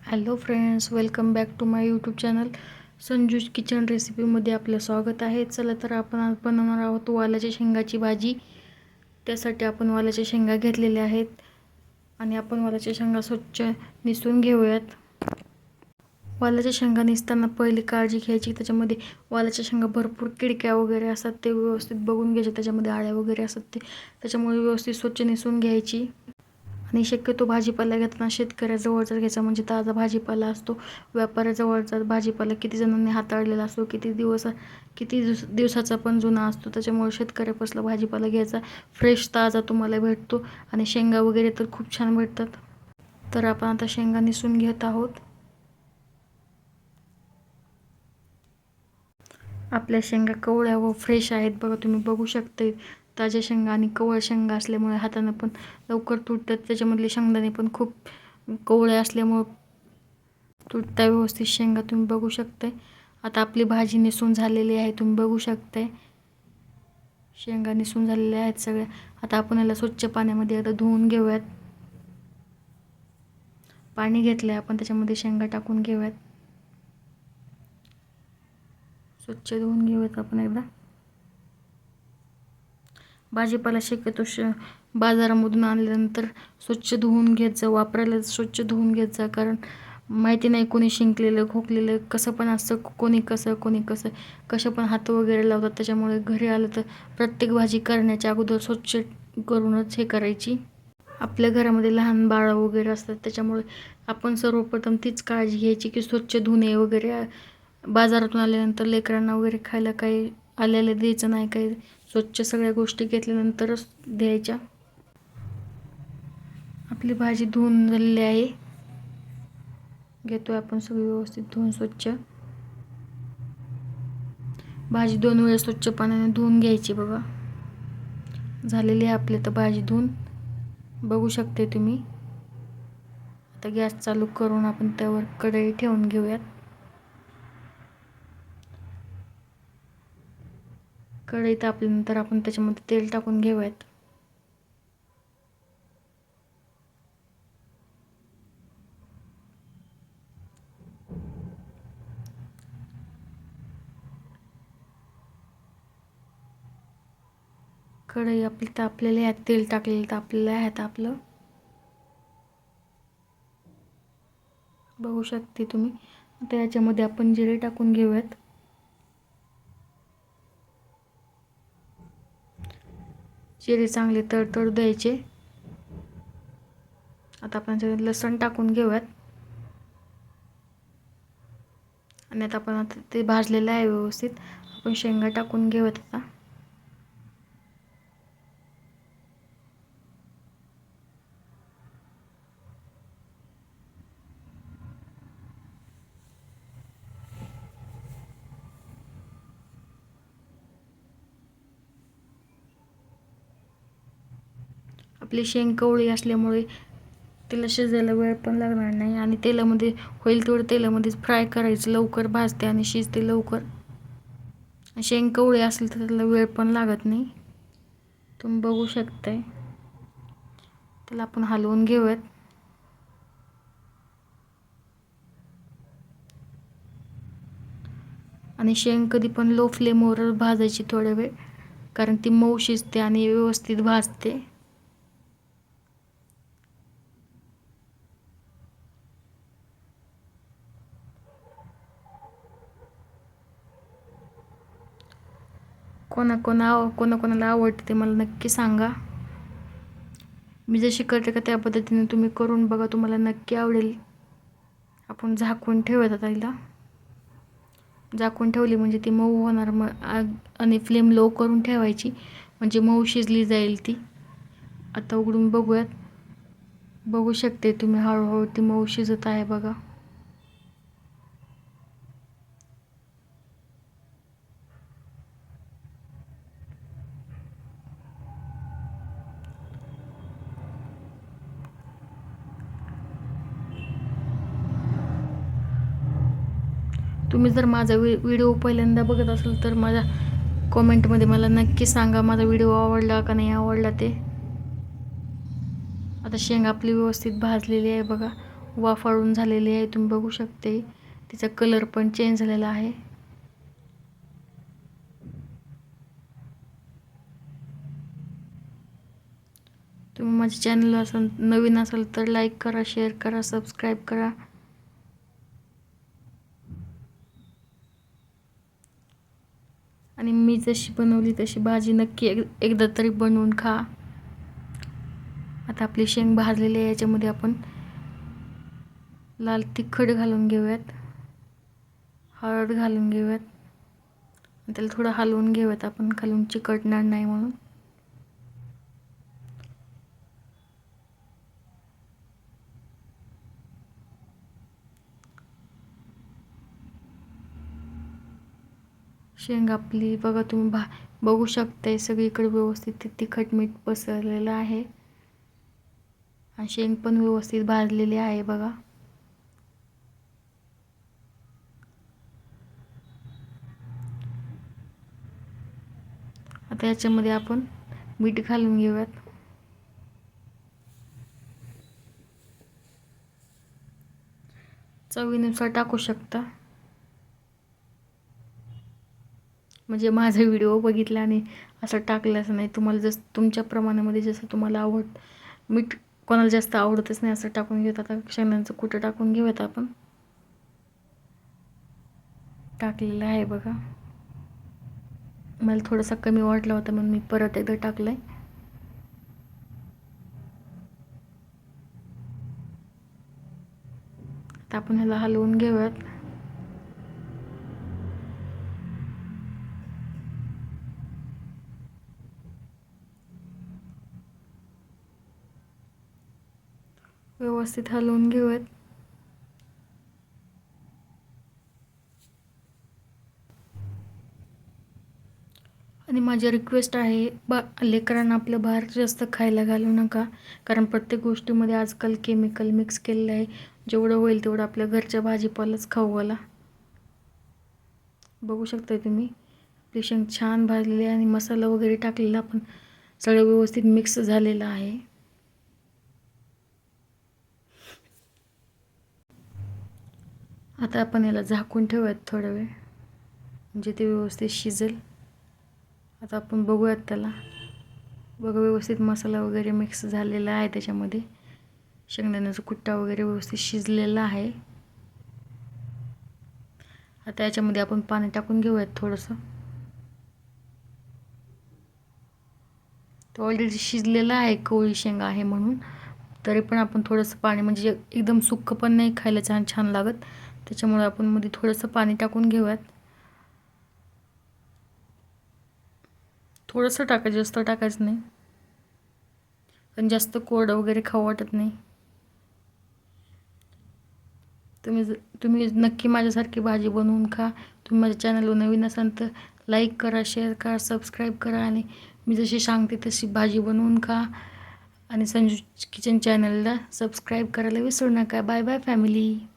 Hello friends, welcome back to my YouTube channel Sanju's kitchen रेसिपीमध्ये आपलं स्वागत आहे. चला तर आपण आज बनवणार आहोत वालाच्या शेंगाची भाजी. त्यासाठी आपण वालाच्या शेंगा घेतलेल्या आहेत आणि आपण वालाच्या शेंगा स्वच्छ निसून घेऊयात. वालाच्या शेंगा निसताना पहिली काळजी घ्यायची, त्याच्यामध्ये वालाच्या शेंगा भरपूर किडक्या वगैरे असतात, ते व्यवस्थित बघून घ्यायचे. त्याच्यामध्ये आळ्या वगैरे असतात त्याच्यामुळे व्यवस्थित स्वच्छ निसून घ्यायची. आणि शक्यतो भाजीपाला घेताना शेतकऱ्याजवळचा घ्यायचा, म्हणजे ताजा भाजीपाला असतो. व्यापाऱ्याजवळचा भाजीपाला किती जणांनी हाताळलेला असतो, किती दिवसाचा पण जुना असतो. त्याच्यामुळे शेतकऱ्यापासला भाजीपाला घ्यायचा, फ्रेश ताजा तुम्हाला भेटतो. आणि शेंगा वगैरे तर खूप छान भेटतात. तर आपण आता शेंगा निसून घेत आहोत. आपल्या शेंगा कवळ्या व फ्रेश आहेत बघा, तुम्ही बघू शकता. ताज्या शेंगा आणि कवळ शेंगा असल्यामुळे हातानं पण लवकर तुटतात. त्याच्यामधले शेंगदाणे पण खूप कवळे असल्यामुळे तुटता व्यवस्थित शेंगा, तुम्ही बघू शकताय. आता आपली भाजी निसून झालेली आहे, तुम्ही बघू शकताय. शेंगा निसून झालेल्या आहेत सगळ्या. आता आपण याला स्वच्छ पाण्यामध्ये आता धुवून घेऊयात. पाणी घेतलंय आपण, त्याच्यामध्ये शेंगा टाकून घेऊयात. स्वच्छ धुवून घेऊयात आपण एकदा. भाजीपाला शक्यतो बाजारामधून आणल्यानंतर स्वच्छ धुवून घेत जा, वापरायला स्वच्छ धुवून घेत जा. कारण माहिती नाही कोणी शिंकलेलं खोकलेलं कसं पण असतं, कोणी कसं पण हात वगैरे लावतात. त्याच्यामुळे घरी आलं तर प्रत्येक भाजी करण्याच्या अगोदर स्वच्छ करूनच हे करायची. आपल्या घरामध्ये लहान बाळं वगैरे असतात, त्याच्यामुळे आपण सर्वप्रथम तीच काळजी घ्यायची की स्वच्छ धुणे वगैरे. बाजारातून आल्यानंतर लेकरांना वगैरे खायला काही आलेलं द्यायचं नाही, काही स्वच्छ सगळ्या गोष्टी घेतल्यानंतरच द्यायच्या. आपली भाजी धुवून झालेली आहे, घेतोय आपण सगळी व्यवस्थित धुवून स्वच्छ. भाजी 2 वेळा स्वच्छ पाण्याने धुवून घ्यायची बघा. झालेली आहे आपली तर भाजी धुवून, बघू शकते तुम्ही. आता गॅस चालू करून आपण त्यावर कढई ठेवून घेऊयात. कढई तापल्यानंतर आपण त्याच्यामध्ये तेल टाकून घेऊयात. कढई आपली तापलेली आहे, तेल टाकलेलं तापलेलं आहे आता आपलं, बघू शकते तुम्ही. आता याच्यामध्ये आपण जिरे टाकून घेऊयात. जिरे चांगले तडतडू द्यायचे. आता आपण लसण टाकून घेऊयात. आणि आता ते भाजलेलं आहे व्यवस्थित. आपण शेंगा टाकून घेऊयात आता. आपली शेंग कवळी असल्यामुळे तिला शिजायला वेळ पण लागणार नाही. आणि तेलामध्ये होईल तेवढं तेलामध्येच फ्राय करायचं, लवकर भाजते आणि शिजते लवकर. शेंग कवळी असेल तर त्याला वेळ पण लागत नाही, तुम्ही बघू शकताय. त्याला आपण हलवून घेऊयात. आणि शेंग कधी पण लो फ्लेमवर भाजायची थोड्या वेळ, कारण ती मऊ शिजते आणि व्यवस्थित भाजते. कोणाकोणाला आवडते ते मला नक्की सांगा. मी जशी करते का त्या पद्धतीने तुम्ही करून बघा, तुम्हाला नक्की आवडेल. आपण झाकून ठेवूयात आता तिला. झाकून ठेवली म्हणजे ती मऊ होणार. आणि फ्लेम लो करून ठेवायची, म्हणजे मऊ शिजली जाईल ती. आता उघडून बघूयात. बघू शकते तुम्ही, हळूहळू ती मऊ शिजत आहे बघा. तुम्ही जर माझा व्हिडिओ पहिल्यांदा बघत असाल तर माझ्या कॉमेंटमध्ये मला नक्की सांगा, माझा व्हिडिओ आवडला का नाही आवडला ते. आता शेंगा आपली व्यवस्थित भाजलेली आहे बघा. वाफाळून झालेली आहे, तुम्ही बघू शकते. तिचा कलर पण चेंज झालेला आहे. तुम्ही माझ्या चॅनलला नवीन असाल तर लाईक करा, शेअर करा, सबस्क्राईब करा. आणि मी जशी बनवली तशी भाजी नक्की एकदा तरी बनवून खा. आता आपली शेंग भाजलेली आहे. याच्यामध्ये आपण लाल तिखट घालून घेऊयात, हळद घालून घेऊयात, त्याला थोडं हलवून घेऊयात आपण, खालून चिकटणार नाही म्हणून. शेंग आपली बघा, तुम्ही बघू शकताय सगळीकडे व्यवस्थित तिखट मीठ पसरलेलं आहे आणि शेंग पण व्यवस्थित भाजलेली आहे बघा. आता याच्यामध्ये आपण मीठ घालून घेऊयात. चवीनुसार टाकू शकता. म्हणजे माझा व्हिडिओ बघितला आणि असं टाकलंच नाही. तुम्हाला तुमच्या प्रमाणामध्ये जसं तुम्हाला मीठ कोणाला जास्त आवडतच नाही असं टाकून घेत. आता शेंगांचं कुठं टाकून घेऊयात आपण. टाकलेलं आहे बघा. मला थोडासा कमी वाटला होता म्हणून मी परत एकदा टाकलंय. आता आपण ह्याला हलवून घेऊयात. व्यवस्थित हलवून घेऊयात. आणि माझी रिक्वेस्ट आहे, लेकरांना आपलं बाहेर जास्त खायला घालू नका, कारण प्रत्येक गोष्टीमध्ये आजकाल केमिकल मिक्स केलेलं आहे. जेवढं होईल तेवढं आपल्या घरच्या भाजीपालाच खाऊ घाला. बघू शकता तुम्ही, आपली शेंग छान भाजलेली आहे आणि मसाला वगैरे टाकलेला पण सगळं व्यवस्थित मिक्स झालेलं आहे. आता आपण याला झाकून ठेवूयात थोडा वेळ, म्हणजे ते व्यवस्थित शिजेल. आता आपण बघूयात त्याला. बघा, व्यवस्थित मसाला वगैरे मिक्स झालेला आहे त्याच्यामध्ये. शेंगदाण्याचा कुट्टा वगैरे व्यवस्थित शिजलेला आहे. आता याच्यामध्ये आपण पाणी टाकून घेऊयात थोडंसं. तो ऑलरेडी शिजलेला आहे, कोवळी शेंगा आहे म्हणून. तरी पण आपण थोडंसं पाणी, म्हणजे एकदम सुक्कं पण नाही खायला छान लागत, त्याच्यामुळे आपण मध्ये थोडंसं पाणी टाकून घेऊयात. थोडंसं टाकायचं, जास्त टाकायचं नाही, पण जास्त कोरडं वगैरे खाऊ वाटत नाही. तुम्ही नक्की माझ्यासारखी भाजी बनवून खा. तुम्ही माझ्या चॅनलवर नवीन असाल तर लाईक करा, शेअर करा, सबस्क्राईब करा आणि मी जशी सांगते तशी भाजी बनवून खा. आणि संजू किचन चॅनलला सबस्क्राईब करायला विसरू नका. Bye bye family.